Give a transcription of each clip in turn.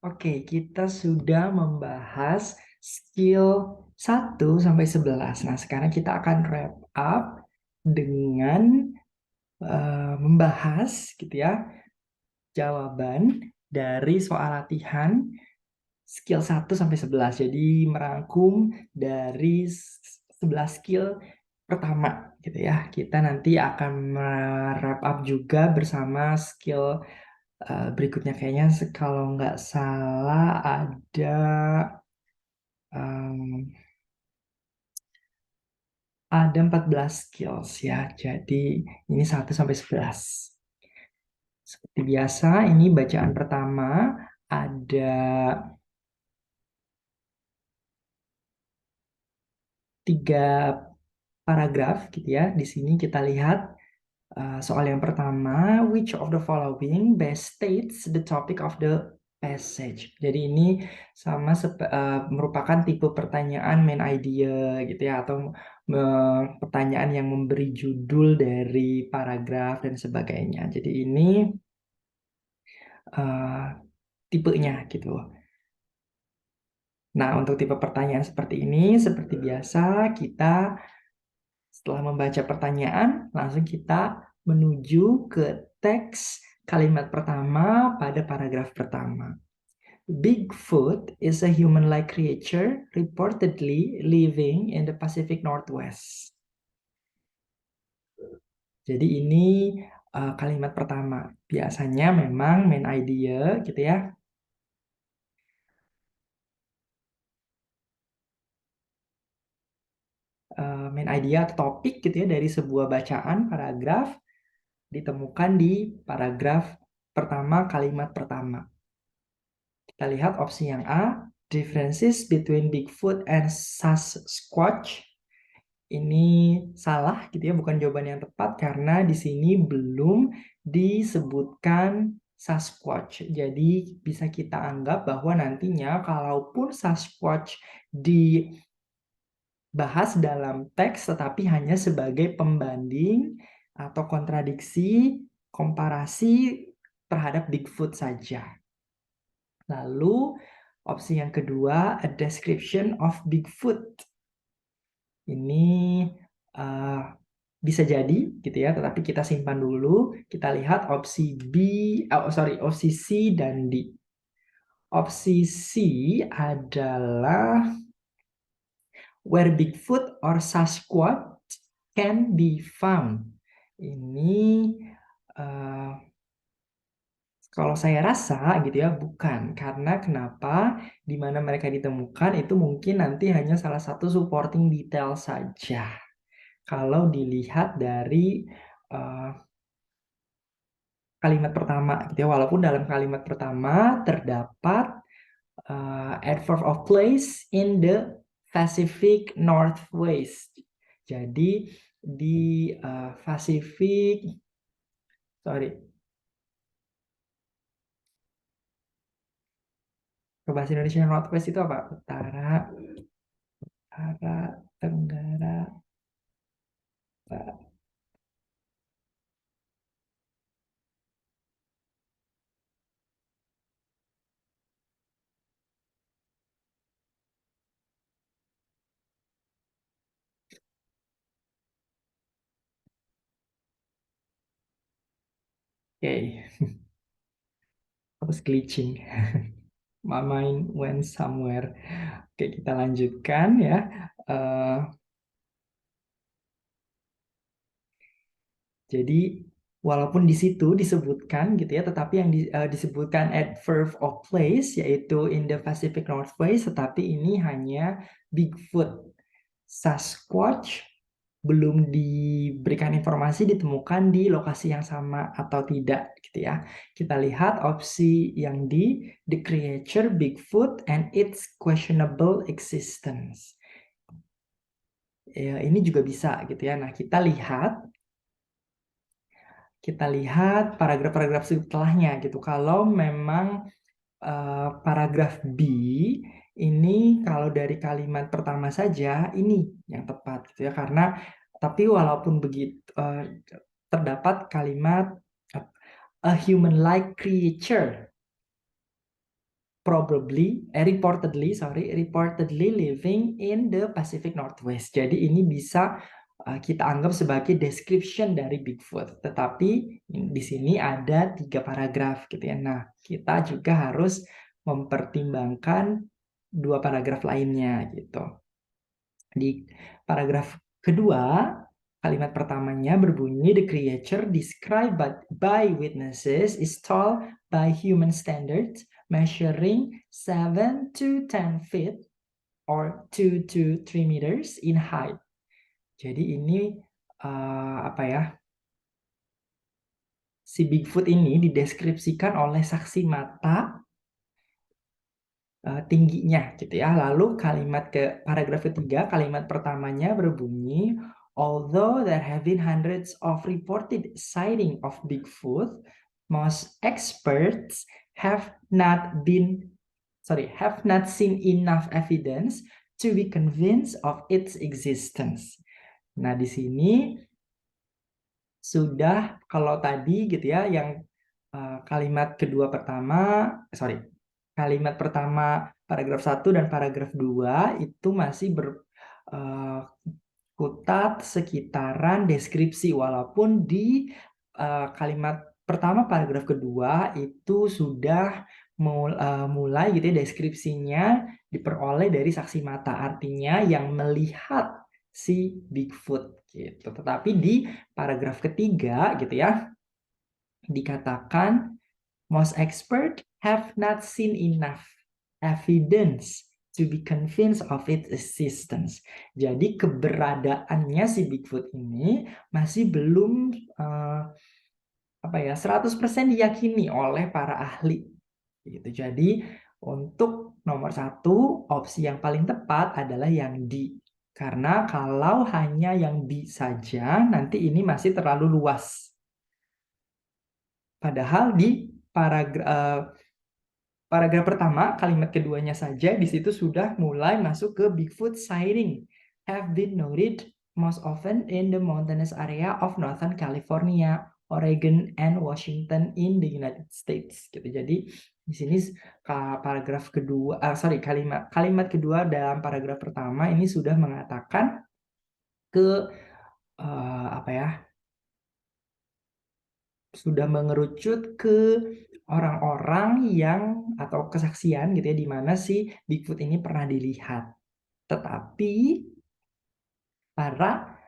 Oke, kita sudah membahas skill 1 sampai 11. Nah, sekarang kita akan wrap up dengan membahas gitu ya jawaban dari soal latihan skill 1 sampai 11. Jadi merangkum dari 11 skill pertama gitu ya. Kita nanti akan wrap up juga bersama skill berikutnya. Kayaknya kalau nggak salah em, ada 14 skills ya. Jadi ini 1 sampai 11. Seperti biasa, ini bacaan pertama ada 3 paragraf gitu ya. Di sini kita lihat soal yang pertama, which of the following best states the topic of the passage. Jadi ini merupakan tipe pertanyaan main idea gitu ya, atau pertanyaan yang memberi judul dari paragraf dan sebagainya. Jadi ini uh, tipenya gitu. Nah, untuk tipe pertanyaan seperti ini, seperti biasa kita setelah membaca pertanyaan, langsung kita menuju ke teks kalimat pertama pada paragraf pertama. Bigfoot is a human-like creature reportedly living in the Pacific Northwest. Jadi ini kalimat pertama. Biasanya memang main idea gitu ya. Main idea atau topik gitu ya dari sebuah bacaan paragraf ditemukan di paragraf pertama kalimat pertama. Kita lihat opsi yang A, differences between Bigfoot and Sasquatch. Ini salah gitu ya, bukan jawaban yang tepat karena di sini belum disebutkan Sasquatch. Jadi bisa kita anggap bahwa nantinya kalaupun Sasquatch dibahas dalam teks tetapi hanya sebagai pembanding atau kontradiksi, komparasi terhadap Bigfoot saja. Lalu opsi yang kedua, a description of Bigfoot. Ini bisa jadi gitu ya, tetapi kita simpan dulu. Kita lihat opsi opsi C dan D. Opsi C adalah where Bigfoot or Sasquatch can be found. Ini kalau saya rasa gitu ya, bukan. Karena kenapa? Di mana mereka ditemukan itu mungkin nanti hanya salah satu supporting detail saja. Kalau dilihat dari kalimat pertama gitu ya, walaupun dalam kalimat pertama terdapat adverb of place in the Pacific Northwest. Jadi di Pacific, sorry, ke bahasa Indonesia Northwest itu apa? Utara, Tenggara, Barat. Oke, I was glitching. My mind went somewhere. Oke, kita lanjutkan ya. Jadi walaupun di situ disebutkan gitu ya, tetapi yang disebutkan adverb of place yaitu in the Pacific Northwest, tetapi ini hanya Bigfoot. Sasquatch belum diberikan informasi ditemukan di lokasi yang sama atau tidak gitu ya. Kita lihat opsi yang di the creature Bigfoot and its questionable existence. Ya, ini juga bisa gitu ya. Nah, kita lihat paragraf-paragraf setelahnya gitu. Kalau memang paragraf B ini kalau dari kalimat pertama saja ini yang tepat gitu ya, karena tapi walaupun begitu terdapat kalimat a human-like creature. reportedly living in the Pacific Northwest. Jadi ini bisa kita anggap sebagai description dari Bigfoot. Tetapi di sini ada 3 paragraf gitu ya. Nah, kita juga harus mempertimbangkan 2 paragraf lainnya gitu. Di paragraf kedua, kalimat pertamanya berbunyi, the creature described by witnesses is tall by human standards, measuring 7 to 10 feet or 2 to 3 meters in height. Jadi ini apa ya? Si Bigfoot ini dideskripsikan oleh saksi mata tingginya gitu ya. Lalu paragraf ketiga, kalimat pertamanya berbunyi, although there have been hundreds of reported sighting of Bigfoot, most experts have not seen enough evidence to be convinced of its existence. Nah, di sini sudah, kalau tadi gitu ya, yang kalimat pertama paragraf 1 dan paragraf 2 itu masih berkutat sekitaran deskripsi, walaupun di kalimat pertama paragraf kedua itu sudah mulai gitu ya, deskripsinya diperoleh dari saksi mata, artinya yang melihat si Bigfoot gitu. Tetapi di paragraf ketiga gitu ya, dikatakan most expert have not seen enough evidence to be convinced of its existence. Jadi keberadaannya si Bigfoot ini masih belum 100% diyakini oleh para ahli. Gitu. Jadi untuk nomor 1, opsi yang paling tepat adalah yang D. Karena kalau hanya yang B saja, nanti ini masih terlalu luas. Padahal di paragraf pertama, kalimat keduanya saja, di situ sudah mulai masuk ke Bigfoot sighting have been noted most often in the mountainous area of Northern California, Oregon, and Washington in the United States. Gitu. Jadi di sini kalimat kedua dalam paragraf pertama ini sudah mengatakan sudah mengerucut ke orang-orang yang atau kesaksian gitu ya, di mana si Bigfoot ini pernah dilihat. Tetapi para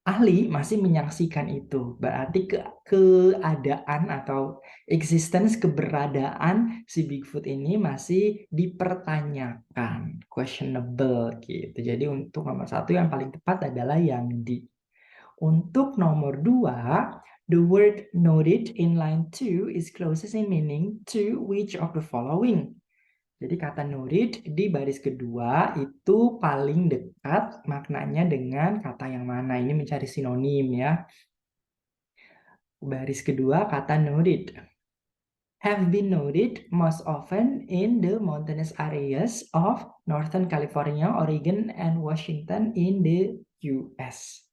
ahli masih menyaksikan itu. Berarti keadaan atau keberadaan si Bigfoot ini masih dipertanyakan, questionable gitu. Jadi untuk nomor 1 yang paling tepat adalah yang D. Untuk nomor 2, the word noted in line 2 is closest in meaning to which of the following? Jadi kata noted di baris kedua itu paling dekat maknanya dengan kata yang mana. Ini mencari sinonim ya. Baris kedua kata noted. Have been noted most often in the mountainous areas of Northern California, Oregon, and Washington in the US.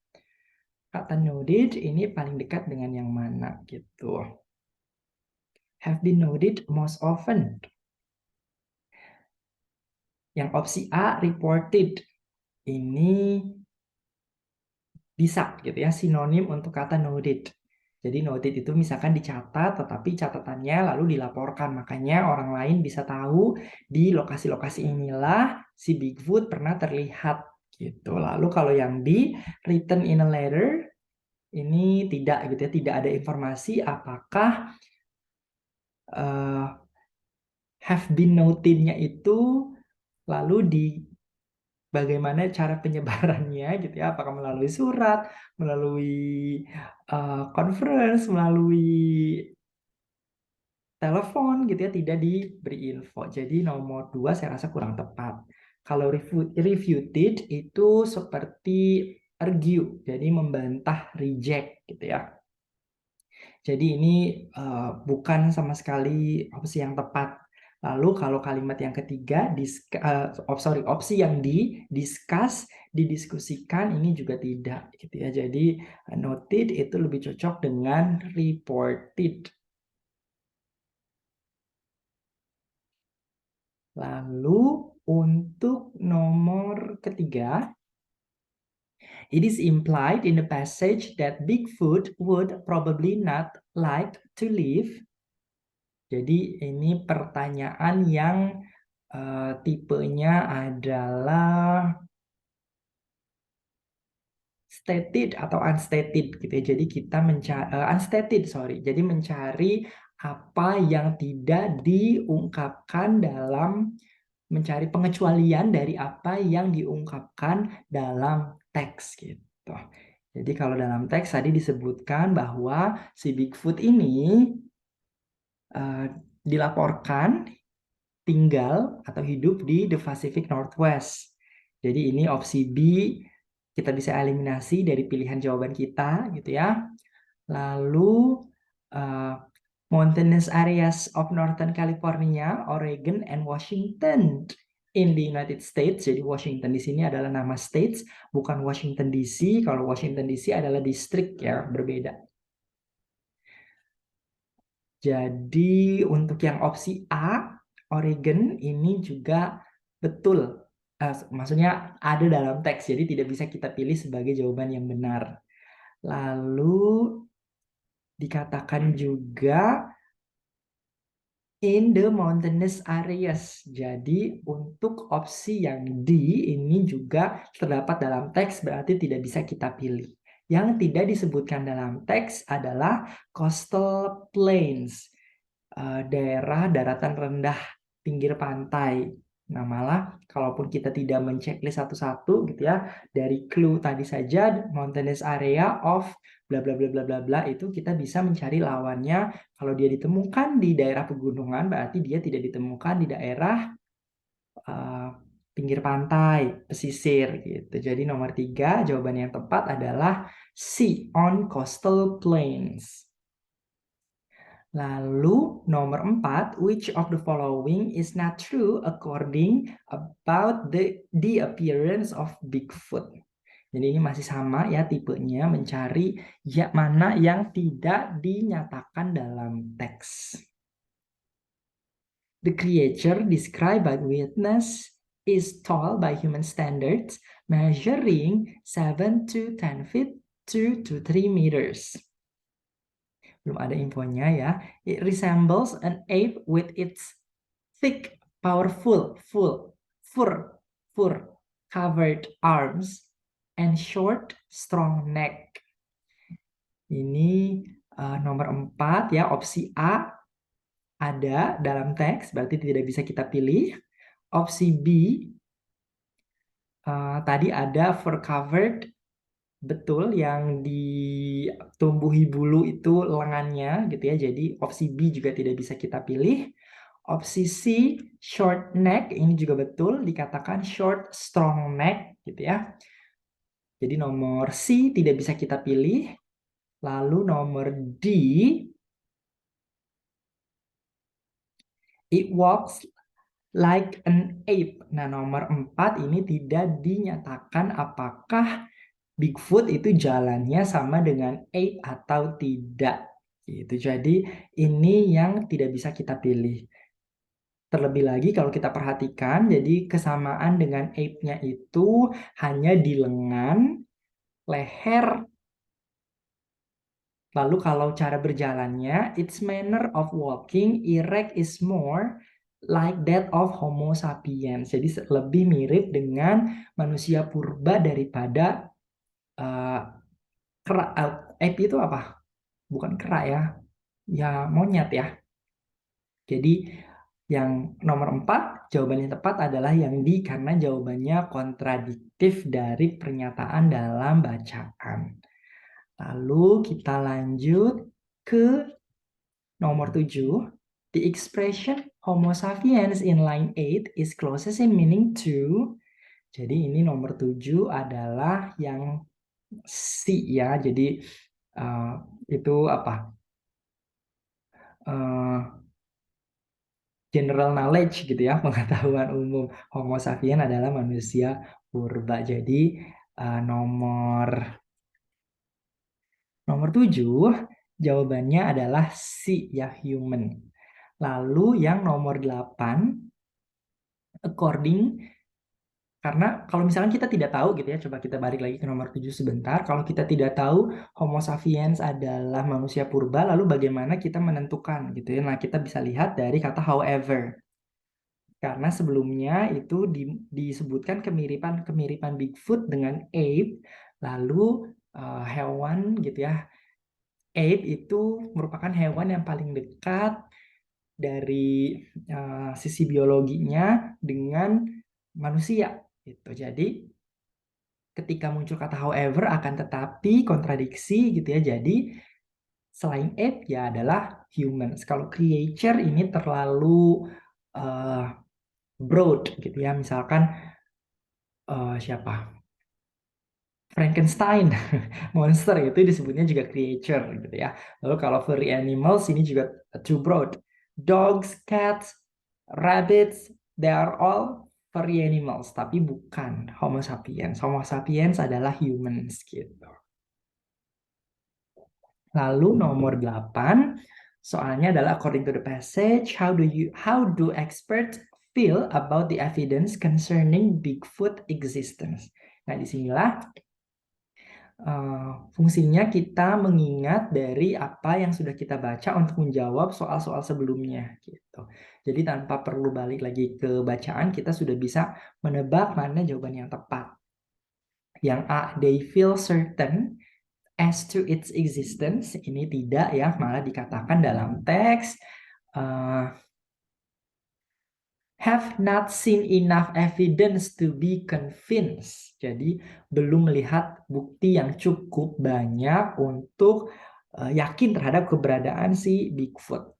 Kata noted ini paling dekat dengan yang mana gitu. Have been noted most often. Yang opsi A, reported. Ini bisa gitu ya, sinonim untuk kata noted. Jadi noted itu misalkan dicatat, tetapi catatannya lalu dilaporkan. Makanya orang lain bisa tahu di lokasi-lokasi inilah si Bigfoot pernah terlihat gitu. Lalu kalau yang di written in a letter, ini tidak gitu ya, tidak ada informasi apakah have been noted-nya itu lalu bagaimana cara penyebarannya gitu ya, apakah melalui surat, melalui conference, melalui telepon gitu ya, tidak diberi info. Jadi nomor 2 saya rasa kurang tepat. Kalau refuted itu seperti argue, jadi membantah, reject gitu ya. Jadi ini bukan sama sekali opsi yang tepat. Lalu kalau kalimat yang ketiga, opsi yang discuss, didiskusikan, ini juga tidak gitu ya. Jadi noted itu lebih cocok dengan reported. Lalu untuk nomor ketiga, it is implied in the passage that Bigfoot would probably not like to live. Jadi ini pertanyaan yang tipenya adalah stated atau unstated gitu ya. Jadi kita mencari unstated, sorry. Jadi mencari apa yang tidak diungkapkan dalam mencari pengecualian dari apa yang diungkapkan dalam teks gitu. Jadi kalau dalam teks tadi disebutkan bahwa si Bigfoot ini dilaporkan tinggal atau hidup di the Pacific Northwest. Jadi ini opsi B, kita bisa eliminasi dari pilihan jawaban kita gitu ya. Lalu mountainous areas of Northern California, Oregon, and Washington in the United States. Jadi Washington di sini adalah nama states, bukan Washington DC. Kalau Washington DC adalah distrik ya, berbeda. Jadi untuk yang opsi A, Oregon ini juga betul. Maksudnya ada dalam teks, jadi tidak bisa kita pilih sebagai jawaban yang benar. Lalu dikatakan juga in the mountainous areas. Jadi untuk opsi yang D ini juga terdapat dalam teks, berarti tidak bisa kita pilih. Yang tidak disebutkan dalam teks adalah coastal plains, daerah daratan rendah pinggir pantai. Nah, malah kalaupun kita tidak menceklis satu-satu gitu ya, dari clue tadi saja mountainous area of bla bla bla bla bla bla itu kita bisa mencari lawannya. Kalau dia ditemukan di daerah pegunungan berarti dia tidak ditemukan di daerah pinggir pantai, pesisir gitu. Jadi nomor 3 jawaban yang tepat adalah C, on coastal plains. Lalu nomor 4, which of the following is not true according about the appearance of Bigfoot? Jadi ini masih sama ya tipenya, mencari ya mana yang tidak dinyatakan dalam teks. The creature described by witness is tall by human standards, measuring 7 to 10 feet, 2 to 3 meters. Belum ada infonya ya. It resembles an ape with its thick, powerful, fur-covered arms and short, strong neck. Ini nomor 4 ya, opsi A ada dalam teks, berarti tidak bisa kita pilih. Opsi B tadi ada fur-covered, betul, yang ditumbuhi bulu itu lengannya gitu ya. Jadi opsi B juga tidak bisa kita pilih. Opsi C, short neck, ini juga betul, dikatakan short strong neck gitu ya. Jadi nomor C tidak bisa kita pilih. Lalu nomor D, it walks like an ape. Nah, nomor 4 ini tidak dinyatakan apakah Bigfoot itu jalannya sama dengan ape atau tidak. Gitu. Jadi ini yang tidak bisa kita pilih. Terlebih lagi kalau kita perhatikan, jadi kesamaan dengan ape-nya itu hanya di lengan, leher. Lalu kalau cara berjalannya, its manner of walking erect is more like that of Homo sapiens. Jadi lebih mirip dengan manusia purba daripada kera. Ape itu apa? Bukan kera ya. Ya monyet ya. Jadi yang nomor 4 jawaban yang tepat adalah yang D karena jawabannya kontradiktif dari pernyataan dalam bacaan. Lalu kita lanjut ke nomor 7. The expression Homo sapiens in line 8 is closest in meaning to. Jadi ini nomor 7 adalah yang C ya. Jadi itu apa? General knowledge gitu ya, pengetahuan umum. Homo sapiens adalah manusia purba. Jadi nomor 7 jawabannya adalah C ya, human. Lalu yang nomor 8, according, karena kalau misalkan kita tidak tahu gitu ya, coba kita balik lagi ke nomor 7 sebentar. Kalau kita tidak tahu Homo sapiens adalah manusia purba, lalu bagaimana kita menentukan gitu ya. Nah, kita bisa lihat dari kata however. Karena sebelumnya itu disebutkan kemiripan Bigfoot dengan ape, lalu hewan gitu ya. Ape itu merupakan hewan yang paling dekat dari sisi biologinya dengan manusia gitu. Jadi ketika muncul kata however akan tetapi kontradiksi gitu ya. Jadi selain ape ya adalah humans. Kalau creature ini terlalu broad gitu ya. Misalkan siapa? Frankenstein, monster itu disebutnya juga creature gitu ya. Lalu kalau furry animals ini juga too broad. Dogs, cats, rabbits, they are all furry animals, tapi bukan Homo sapiens. Homo sapiens adalah humans gitu. Lalu nomor 8, soalnya adalah according to the passage, how do experts feel about the evidence concerning Bigfoot existence? Nah, disinilah fungsinya kita mengingat dari apa yang sudah kita baca untuk menjawab soal-soal sebelumnya gitu. Jadi tanpa perlu balik lagi ke bacaan, kita sudah bisa menebak mana jawaban yang tepat. Yang A, they feel certain as to its existence. Ini tidak ya, malah dikatakan dalam teks have not seen enough evidence to be convinced. Jadi belum melihat bukti yang cukup banyak untuk yakin terhadap keberadaan si Bigfoot.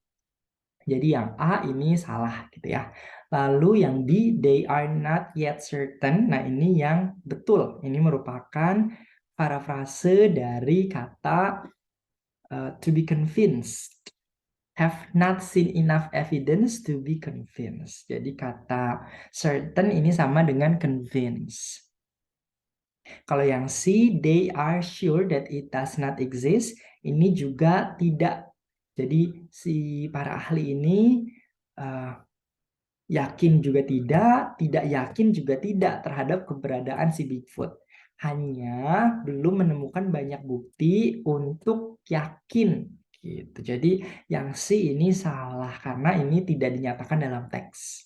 Jadi yang A ini salah gitu ya. Lalu yang B, they are not yet certain. Nah, ini yang betul. Ini merupakan parafrase dari kata to be convinced. Have not seen enough evidence to be convinced. Jadi kata certain ini sama dengan convince. Kalau yang C, they are sure that it does not exist, ini juga tidak. Jadi si para ahli ini yakin juga tidak yakin juga tidak terhadap keberadaan si Bigfoot. Hanya belum menemukan banyak bukti untuk yakin gitu. Jadi yang C ini salah karena ini tidak dinyatakan dalam teks.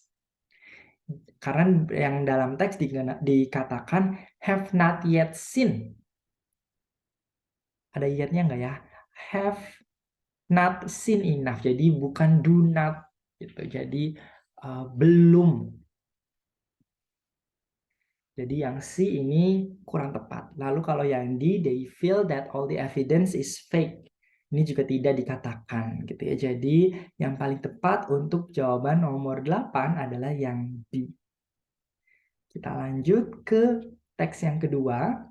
Karena yang dalam teks dikatakan have not yet seen. Ada yetnya nggak ya? Have not seen enough. Jadi bukan do not gitu. Jadi belum. Jadi yang C ini kurang tepat. Lalu kalau yang D, they feel that all the evidence is fake. Ini juga tidak dikatakan gitu ya. Jadi yang paling tepat untuk jawaban nomor 8 adalah yang B. Kita lanjut ke teks yang kedua.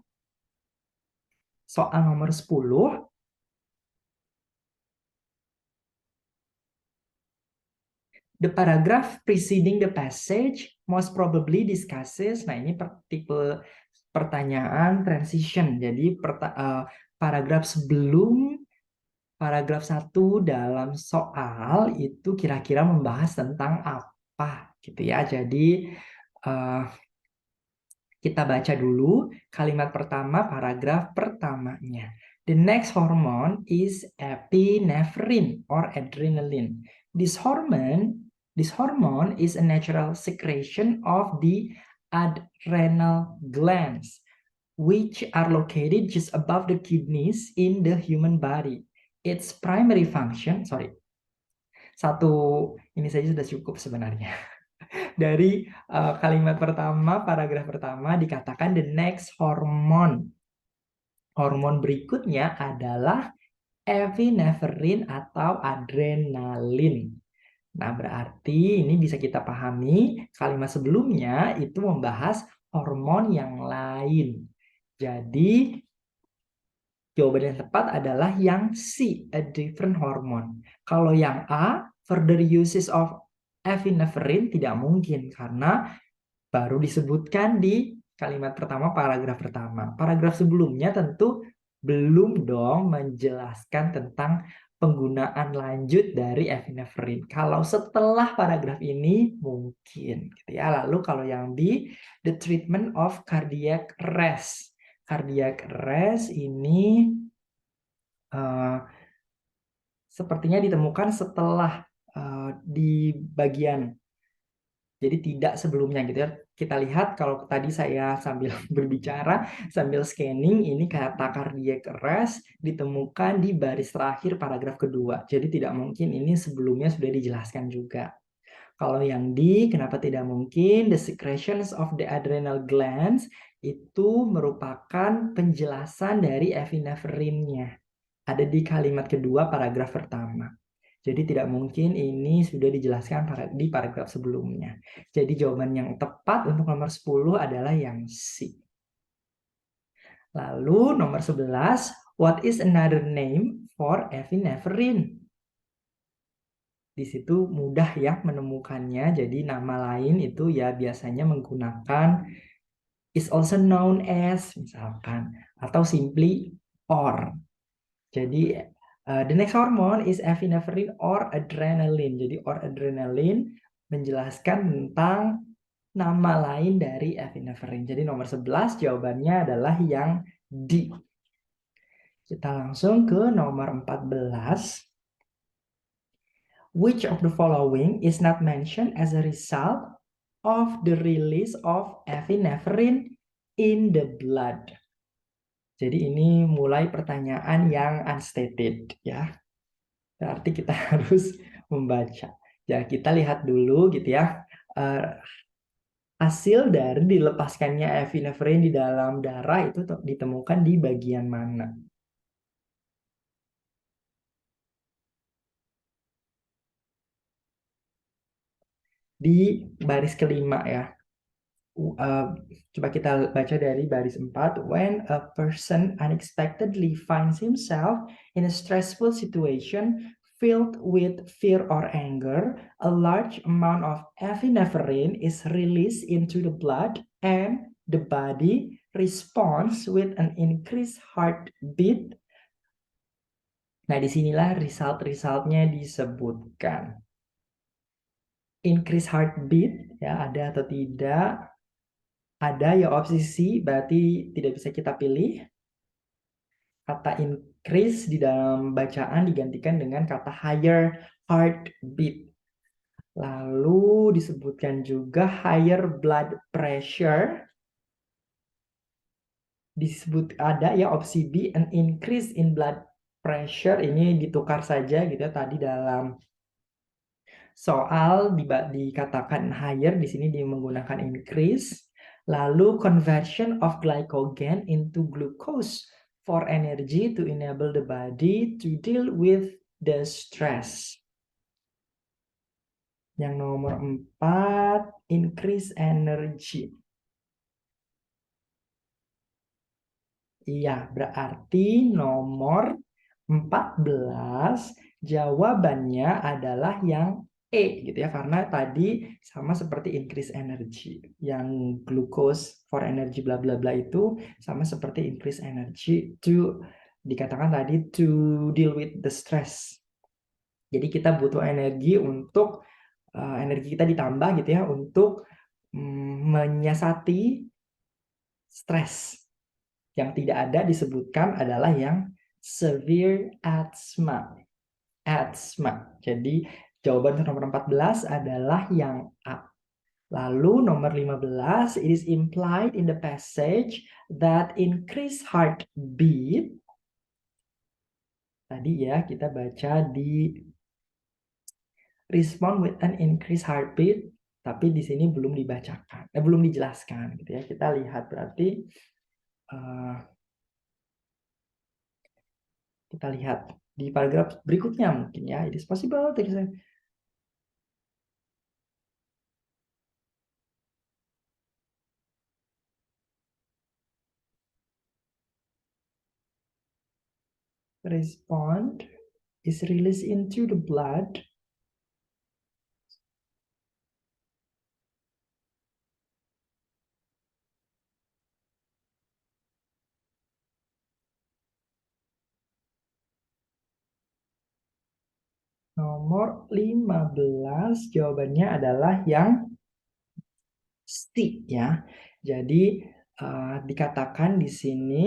Soal nomor 10. The paragraph preceding the passage most probably discusses. Nah, ini tipe pertanyaan transition. Jadi paragraf sebelum paragraf 1 dalam soal itu kira-kira membahas tentang apa gitu ya. Jadi kita baca dulu kalimat pertama paragraf pertamanya. The next hormone is epinephrine or adrenaline. This hormone is a natural secretion of the adrenal glands, which are located just above the kidneys in the human body. Its primary function, satu ini saja sudah cukup sebenarnya. Dari kalimat pertama, paragraf pertama dikatakan the next hormone. Hormon berikutnya adalah epinephrine atau adrenalin. Nah, berarti ini bisa kita pahami kalimat sebelumnya itu membahas hormon yang lain. Jadi, jawaban yang tepat adalah yang C, a different hormone. Kalau yang A, further uses of epinephrine tidak mungkin karena baru disebutkan di kalimat pertama, paragraf pertama. Paragraf sebelumnya tentu belum dong menjelaskan tentang penggunaan lanjut dari epinefrin. Kalau setelah paragraf ini mungkin gitu ya. Lalu kalau yang B, the treatment of cardiac arrest. Cardiac arrest ini sepertinya ditemukan setelah di bagian, jadi tidak sebelumnya gitu ya. Kita lihat kalau tadi saya sambil berbicara, sambil scanning, ini kata cardiac arrest ditemukan di baris terakhir paragraf kedua. Jadi tidak mungkin ini sebelumnya sudah dijelaskan juga. Kalau yang D, kenapa tidak mungkin? The secretions of the adrenal glands itu merupakan penjelasan dari epinefrinnya. Ada di kalimat kedua paragraf pertama. Jadi tidak mungkin ini sudah dijelaskan di paragraf sebelumnya. Jadi jawaban yang tepat untuk nomor 10 adalah yang C. Lalu nomor 11, what is another name for epinephrine? Di situ mudah ya menemukannya. Jadi nama lain itu ya biasanya menggunakan is also known as misalkan, atau simply or. Jadi the next hormone is epinephrine or adrenaline. Jadi or adrenaline menjelaskan tentang nama lain dari epinephrine. Jadi nomor 11 jawabannya adalah yang D. Kita langsung ke nomor 14. Which of the following is not mentioned as a result of the release of epinephrine in the blood? Jadi ini mulai pertanyaan yang unstated ya. Berarti kita harus membaca. Ya, kita lihat dulu gitu ya. Hasil dari dilepaskannya epinefrin di dalam darah itu ditemukan di bagian mana? Di baris kelima ya. Coba kita baca dari baris 4. When a person unexpectedly finds himself in a stressful situation filled with fear or anger, a large amount of epinephrine is released into the blood and the body responds with an increased heartbeat. Nah, disinilah result-resultnya disebutkan. Increase heartbeat, ya ada atau tidak? Ada ya opsi C, berarti tidak bisa kita pilih. Kata increase di dalam bacaan digantikan dengan kata higher heartbeat. Lalu disebutkan juga higher blood pressure. Disebut ada ya opsi B, an increase in blood pressure. Ini ditukar saja gitu ya, tadi dalam soal dikatakan higher, di sini menggunakan increase. Lalu conversion of glycogen into glucose for energy to enable the body to deal with the stress. Yang nomor 4, increase energy. Iya, berarti nomor 14 jawabannya adalah yang E gitu ya, karena tadi sama seperti increase energy, yang glucose for energy bla bla bla itu sama seperti increase energy to, dikatakan tadi to deal with the stress. Jadi kita butuh energi untuk energi kita ditambah gitu ya untuk menyiasati stres. Yang tidak ada disebutkan adalah yang severe asthma. Jadi jawaban nomor 14 adalah yang A. Lalu nomor 15, it is implied in the passage that increased heartbeat. Tadi ya kita baca di respond with an increased heartbeat, tapi di sini belum dibacakan, belum dijelaskan gitu ya. Kita lihat berarti kita lihat di paragraf berikutnya mungkin ya. It is possible to respond is released into the blood nomor 15 jawabannya adalah yang C ya. Jadi dikatakan di sini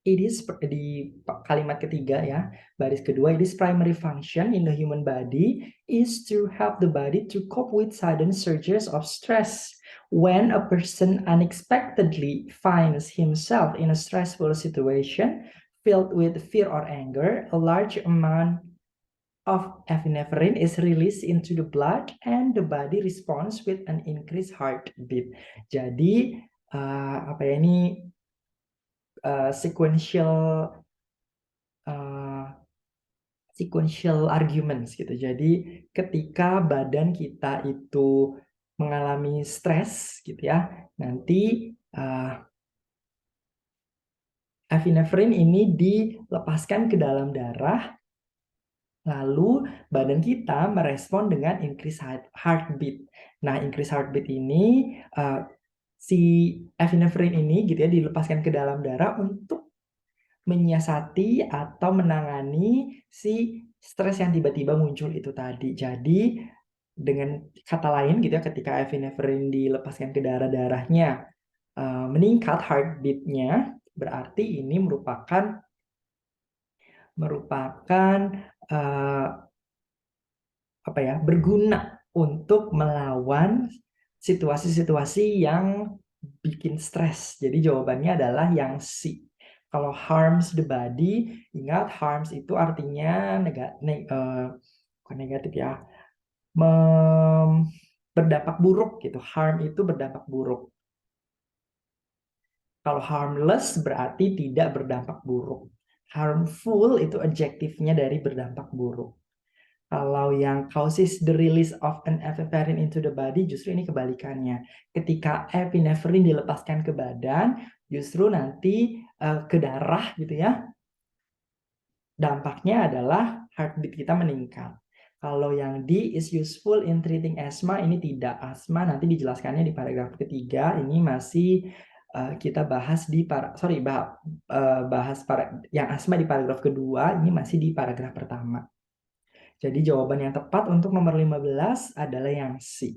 it is di kalimat ketiga ya, baris kedua, it is primary function in the human body is to help the body to cope with sudden surges of stress. When a person unexpectedly finds himself in a stressful situation filled with fear or anger, a large amount of epinephrine is released into the blood and the body responds with an increased heartbeat. Jadi apa ya ini sequential arguments gitu. Jadi ketika badan kita itu mengalami stres gitu ya, nanti epinephrine ini dilepaskan ke dalam darah, lalu badan kita merespon dengan increased heartbeat. Nah, increased heartbeat ini si epinephrine ini gitu ya dilepaskan ke dalam darah untuk menyiasati atau menangani si stres yang tiba-tiba muncul itu tadi. Jadi dengan kata lain gitu ya, ketika epinephrine dilepaskan ke darah-darahnya meningkat heartbeat-nya, berarti ini merupakan apa ya, berguna untuk melawan situasi-situasi yang bikin stres. Jadi jawabannya adalah yang C. Kalau harms the body, ingat harms itu artinya bukan negatif ya, berdampak buruk gitu. Harm itu berdampak buruk. Kalau harmless berarti tidak berdampak buruk. Harmful itu adjektifnya dari berdampak buruk. Kalau yang causes the release of an epinephrine into the body, justru ini kebalikannya. Ketika epinephrine dilepaskan ke badan, justru nanti ke darah gitu ya, dampaknya adalah heartbeat kita meningkat. Kalau yang D is useful in treating asthma, ini tidak. Asma nanti dijelaskannya di paragraf ketiga. Ini masih kita bahas di yang asma di paragraf kedua, ini masih di paragraf pertama. Jadi jawaban yang tepat untuk nomor 15 adalah yang C.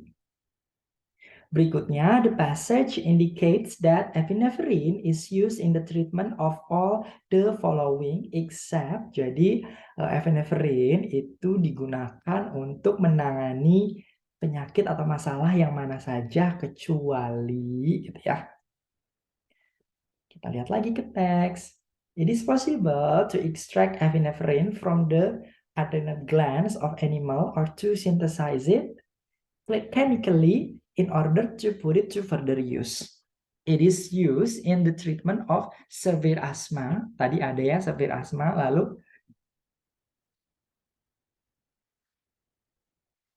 Berikutnya, the passage indicates that epinephrine is used in the treatment of all the following except. Jadi epinephrine itu digunakan untuk menangani penyakit atau masalah yang mana saja kecuali gitu ya. Kita lihat lagi ke teks. It is possible to extract epinephrine from the adrenal glands of animal or to synthesize it chemically in order to put it to further use. It is used in the treatment of severe asthma. Tadi ada ya severe asthma, lalu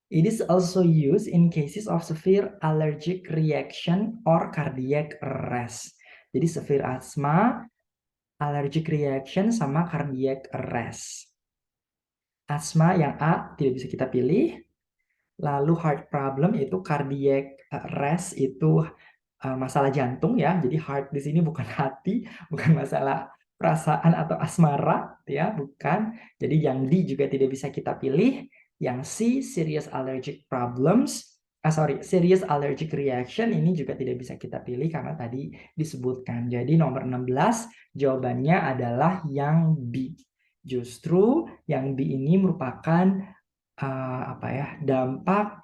it is also used in cases of severe allergic reaction or cardiac arrest. Jadi severe asthma, allergic reaction sama cardiac arrest. Asma yang A tidak bisa kita pilih. Lalu heart problem itu cardiac arrest itu masalah jantung ya. Jadi heart di sini bukan hati, bukan masalah perasaan atau asmara ya, bukan. Jadi yang D juga tidak bisa kita pilih. Yang C serious allergic problems, serious allergic reaction ini juga tidak bisa kita pilih karena tadi disebutkan. Jadi nomor 16 jawabannya adalah yang B. Justru yang B ini merupakan dampak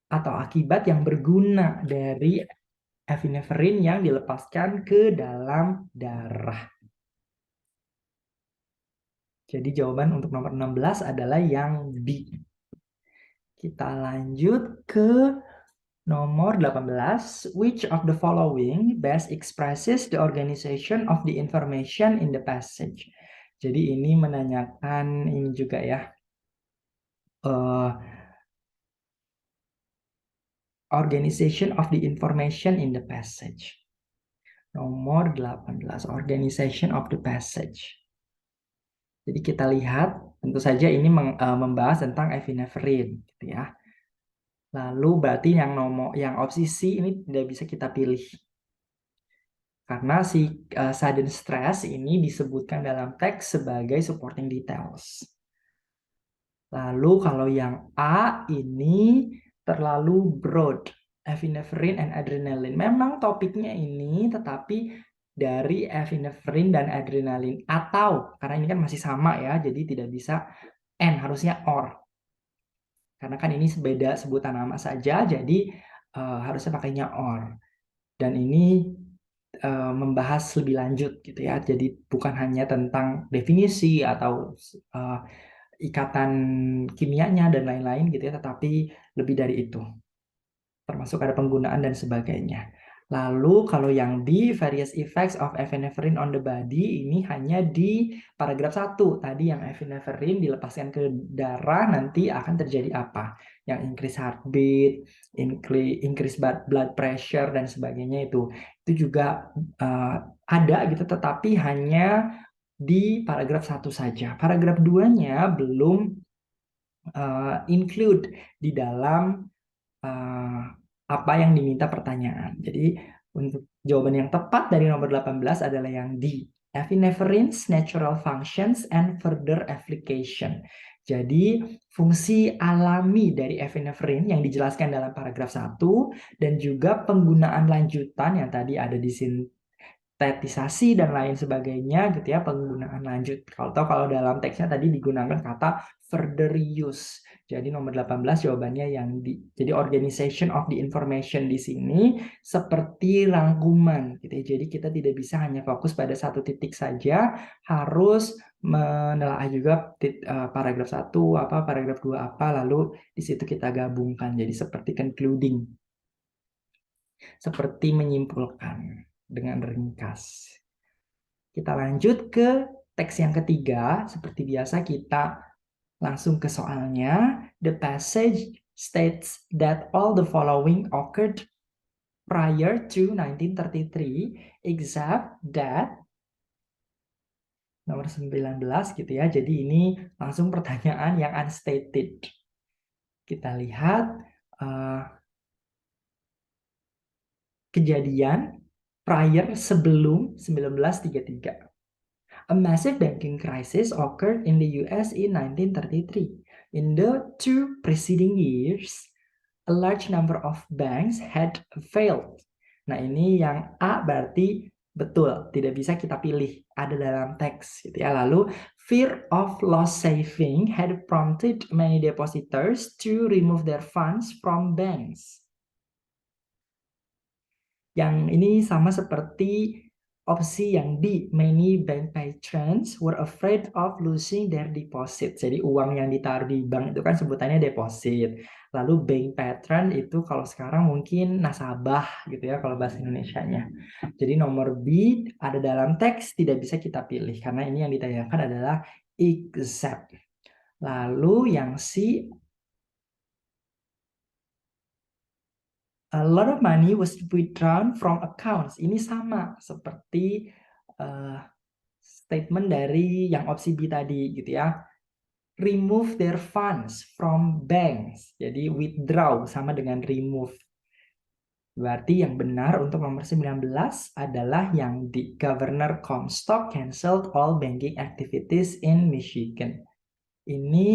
atau akibat yang berguna dari epinephrine yang dilepaskan ke dalam darah. Jadi jawaban untuk nomor 16 adalah yang B. Kita lanjut ke nomor 18. Which of the following best expresses the organization of the information in the passage? Jadi ini menanyakan ini juga ya. Organization of the information in the passage. Nomor 18, organization of the passage. Jadi kita lihat, tentu saja ini membahas tentang epinephrine, gitu ya. Lalu berarti yang opsi C ini tidak bisa kita pilih. Karena si sudden stress ini disebutkan dalam teks sebagai supporting details. Lalu kalau yang A ini terlalu broad, epinephrine and adrenaline. Memang topiknya ini tetapi dari epinephrine dan adrenaline, atau karena ini kan masih sama ya, jadi tidak bisa and, harusnya or. Karena kan ini beda sebutan nama saja, jadi harusnya pakainya or. Dan ini membahas lebih lanjut gitu ya. Jadi bukan hanya tentang definisi atau ikatan kimianya dan lain-lain gitu ya, tetapi lebih dari itu. Termasuk ada penggunaan dan sebagainya. Lalu kalau yang B, various effects of epinephrine on the body, ini hanya di paragraf 1. Tadi yang epinephrine dilepaskan ke darah, nanti akan terjadi apa? Yang increase heartbeat, increase blood pressure, dan sebagainya itu. Itu juga ada gitu, tetapi hanya di paragraf 1 saja. Paragraf 2-nya belum include di dalam apa yang diminta pertanyaan. Jadi untuk jawaban yang tepat dari nomor 18 adalah yang D. Epinephrine's natural functions and further application. Jadi fungsi alami dari epinephrine yang dijelaskan dalam paragraf 1 dan juga penggunaan lanjutan yang tadi ada di sintetisasi dan lain sebagainya gitu ya, penggunaan lanjut. Kalau dalam teksnya tadi digunakan kata further use. Jadi nomor 18 jawabannya yang di. Jadi organization of the information di sini seperti rangkuman gitu ya. Jadi kita tidak bisa hanya fokus pada satu titik saja, harus menelaah juga paragraf 1 apa, paragraf 2 apa, lalu di situ kita gabungkan. Jadi seperti concluding. Seperti menyimpulkan dengan ringkas. Kita lanjut ke teks yang ketiga. Seperti biasa kita langsung ke soalnya. The passage states that all the following occurred prior to 1933 except that nomor 19 gitu ya. Jadi ini langsung pertanyaan yang unstated. Kita lihat kejadian prior sebelum 1933. A massive banking crisis occurred in the US in 1933. In the 2 preceding years, a large number of banks had failed. Nah, ini yang A berarti betul, tidak bisa kita pilih, ada dalam teks gitu ya. Lalu, fear of loss saving had prompted many depositors to remove their funds from banks. Yang ini sama seperti opsi yang B, many bank patrons were afraid of losing their deposit. Jadi uang yang ditaruh di bank itu kan sebutannya deposit. Lalu bank patron itu kalau sekarang mungkin nasabah gitu ya kalau bahasa Indonesianya. Jadi nomor B ada dalam teks, tidak bisa kita pilih karena ini yang ditanyakan adalah except. Lalu yang C, a lot of money was withdrawn from accounts. Ini sama seperti statement dari yang opsi B tadi gitu ya. Remove their funds from banks. Jadi withdraw sama dengan remove. Berarti yang benar untuk nomor 19 adalah yang di Governor Comstock canceled all banking activities in Michigan. Ini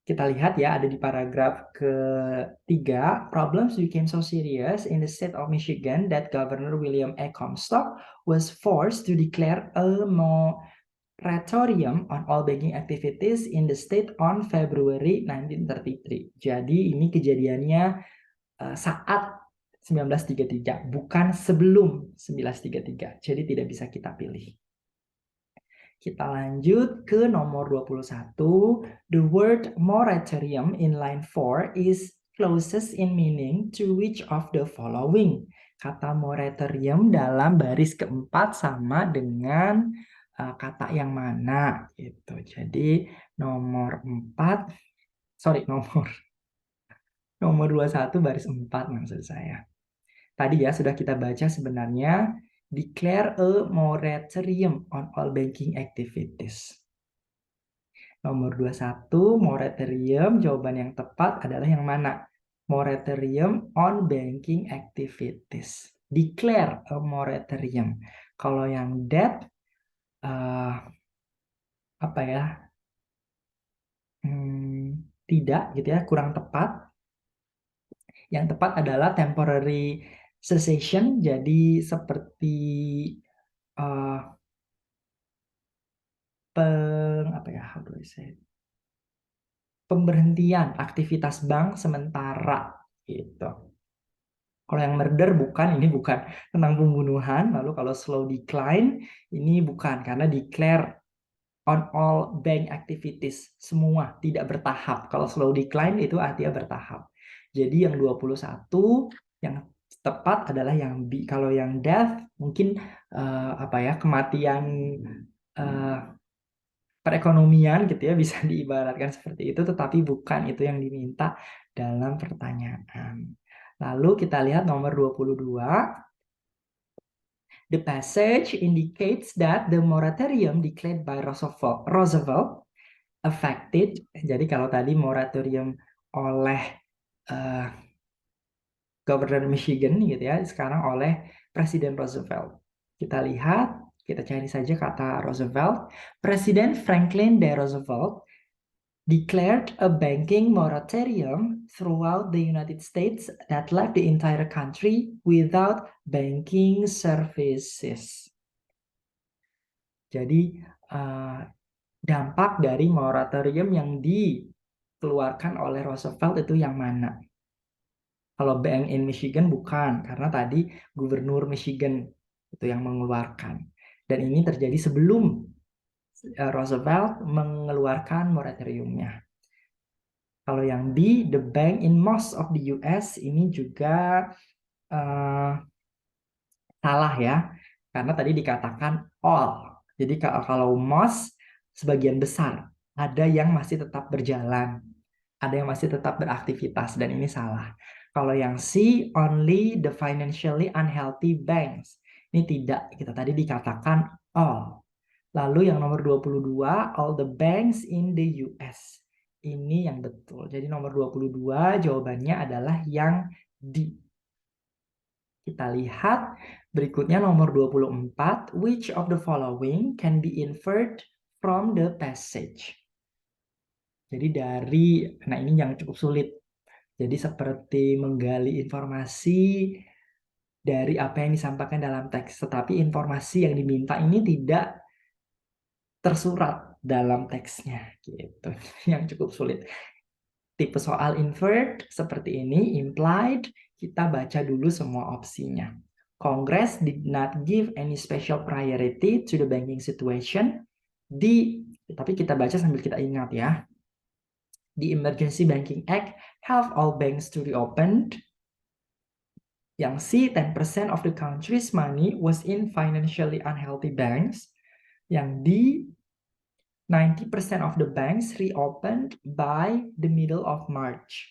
kita lihat ya, ada di paragraf ketiga, problems became so serious in the state of Michigan that Governor William A. Comstock was forced to declare a moratorium on all banking activities in the state on February 1933. Jadi ini kejadiannya saat 1933, bukan sebelum 1933. Jadi tidak bisa kita pilih. Kita lanjut ke nomor 21. The word moratorium in line 4 is closest in meaning to which of the following? Kata moratorium dalam baris keempat sama dengan kata yang mana gitu. Jadi nomor 4, nomor 21 baris 4 maksud saya. Tadi ya sudah kita baca sebenarnya declare a moratorium on all banking activities. Nomor 21 moratorium, jawaban yang tepat adalah yang mana? Moratorium on banking activities. declare a moratorium. Kalau yang debt, apa ya? Tidak gitu ya, kurang tepat. Yang tepat adalah temporary cessation, jadi seperti apa ya, how do I say it? Pemberhentian aktivitas bank sementara gitu. Kalau yang murder bukan, ini bukan tentang pembunuhan. Lalu kalau slow decline, ini bukan, karena declare on all bank activities, semua tidak bertahap. Kalau slow decline itu artinya bertahap. Jadi yang 21 yang tepat adalah yang B. Kalau yang death mungkin apa ya, kematian perekonomian gitu ya, bisa diibaratkan seperti itu, tetapi bukan itu yang diminta dalam pertanyaan. Lalu kita lihat nomor 22. The passage indicates that the moratorium declared by Roosevelt affected. Jadi kalau tadi moratorium oleh uh, Governor Michigan gitu ya, sekarang oleh Presiden Roosevelt. Kita lihat, kita cari saja kata Roosevelt. Presiden Franklin D. Roosevelt declared a banking moratorium throughout the United States that left the entire country without banking services. Jadi dampak dari moratorium yang dikeluarkan oleh Roosevelt itu yang mana? Kalau Bank in Michigan bukan, karena tadi Gubernur Michigan itu yang mengeluarkan. Dan ini terjadi sebelum Roosevelt mengeluarkan moratoriumnya. Kalau yang B, the bank in most of the US, ini juga salah ya, karena tadi dikatakan all. Jadi kalau most sebagian besar, ada yang masih tetap berjalan, ada yang masih tetap beraktivitas, dan ini salah. Kalau yang C, only the financially unhealthy banks. Ini tidak, kita tadi dikatakan all. Lalu yang nomor 22, all the banks in the US. Ini yang betul. Jadi nomor 22 jawabannya adalah yang D. Kita lihat berikutnya nomor 24, which of the following can be inferred from the passage. Jadi nah ini yang cukup sulit. Jadi seperti menggali informasi dari apa yang disampaikan dalam teks, tetapi informasi yang diminta ini tidak tersurat dalam teksnya, gitu. Yang cukup sulit. Tipe soal inferred seperti ini, implied, kita baca dulu semua opsinya. Congress did not give any special priority to the banking situation. Tapi kita baca sambil kita ingat ya. The Emergency Banking Act helped all banks to reopen. Yang C, 10% of the country's money was in financially unhealthy banks. Yang D, 90% of the banks reopened by the middle of March.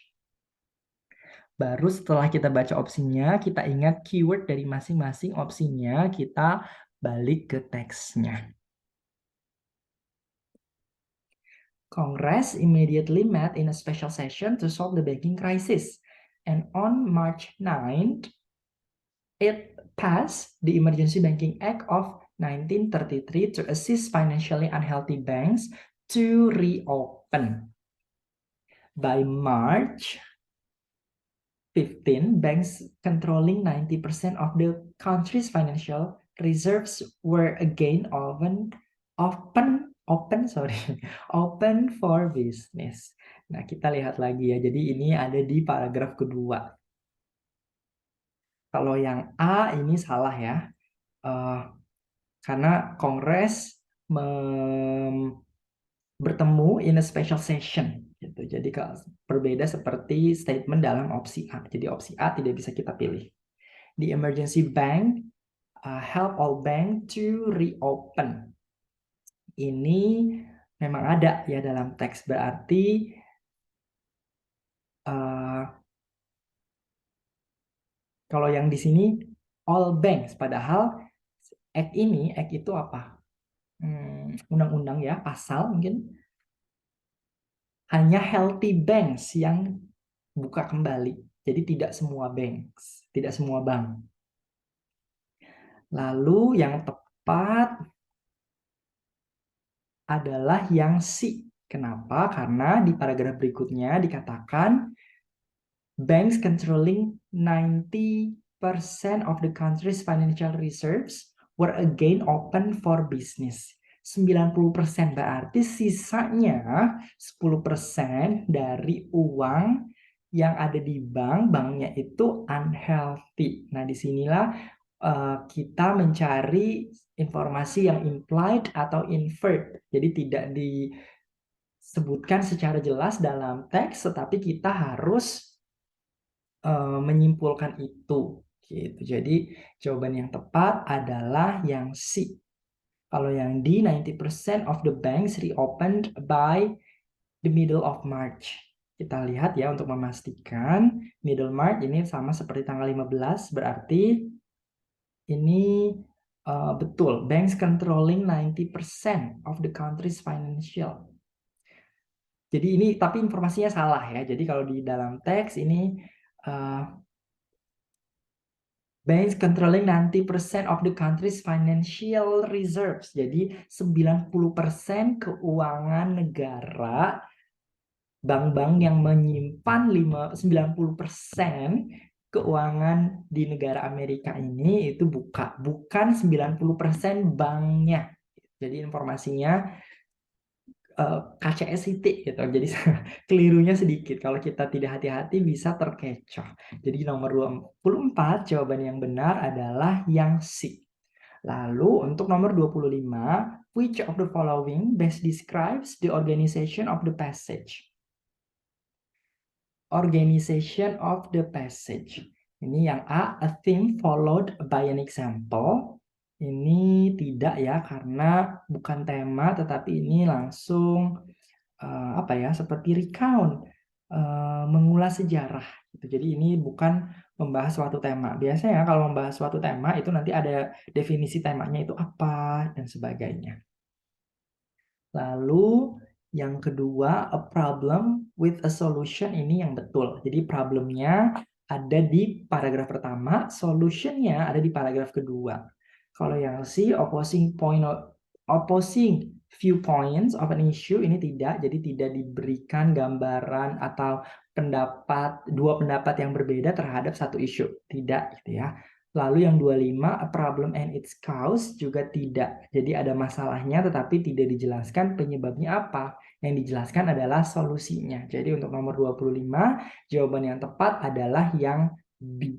Baru setelah kita baca opsinya, kita ingat keyword dari masing-masing opsinya, kita balik ke teksnya. Congress immediately met in a special session to solve the banking crisis. And on March 9th, it passed the Emergency Banking Act of 1933 to assist financially unhealthy banks to reopen. By March 15, banks controlling 90% of the country's financial reserves were again open for business. Nah, kita lihat lagi ya. Jadi ini ada di paragraf kedua. Kalau yang A ini salah ya. Karena Kongres bertemu in a special session gitu. Jadi berbeda seperti statement dalam opsi A. Jadi opsi A tidak bisa kita pilih. The emergency bank help all bank to reopen. Ini memang ada ya dalam teks, berarti kalau yang di sini all banks, padahal act itu apa? Undang-undang ya, pasal mungkin. Hanya healthy banks yang buka kembali. Jadi tidak semua banks, tidak semua bank. Lalu yang tepat adalah yang C. Kenapa? Karena di paragraf berikutnya dikatakan banks controlling 90% of the country's financial reserves were again open for business. 90% berarti sisanya 10% dari uang yang ada di bank, banknya itu unhealthy. Nah, disinilah kita mencari informasi yang implied atau inferred. Jadi tidak disebutkan secara jelas dalam teks, tetapi kita harus menyimpulkan itu. Gitu. Jadi jawaban yang tepat adalah yang C. Kalau yang D, 90% of the banks reopened by the middle of March. Kita lihat ya untuk memastikan middle March ini sama seperti tanggal 15, berarti ini betul. Banks controlling 90% of the country's financial. Jadi ini tapi informasinya salah ya. Jadi kalau di dalam teks ini banks controlling 90% of the country's financial reserves. Jadi 90% keuangan negara, bank-bank yang menyimpan 90% keuangan di negara Amerika ini itu bukan 90% banknya. Jadi informasinya KCS titik gitu. Jadi kelirunya sedikit. Kalau kita tidak hati-hati bisa terkecoh. Jadi nomor 24 jawaban yang benar adalah yang C. Lalu untuk nomor 25, which of the following best describes the organization of the passage? Organization of the passage. Ini yang A, a theme followed by an example. Ini tidak ya, karena bukan tema, tetapi ini langsung apa ya, seperti recount, mengulas sejarah. Gitu. Jadi ini bukan membahas suatu tema. Biasanya kalau membahas suatu tema itu nanti ada definisi temanya itu apa dan sebagainya. Lalu yang kedua, a problem with a solution, ini yang betul. Jadi problemnya ada di paragraf pertama, solutionnya ada di paragraf kedua. Kalau yang C, opposing viewpoints of an issue, ini tidak. Jadi tidak diberikan gambaran atau dua pendapat yang berbeda terhadap satu isu. Tidak gitu ya. Lalu yang 25, a problem and its cause, juga tidak. Jadi ada masalahnya tetapi tidak dijelaskan penyebabnya apa. Yang dijelaskan adalah solusinya. Jadi untuk nomor 25, jawaban yang tepat adalah yang B.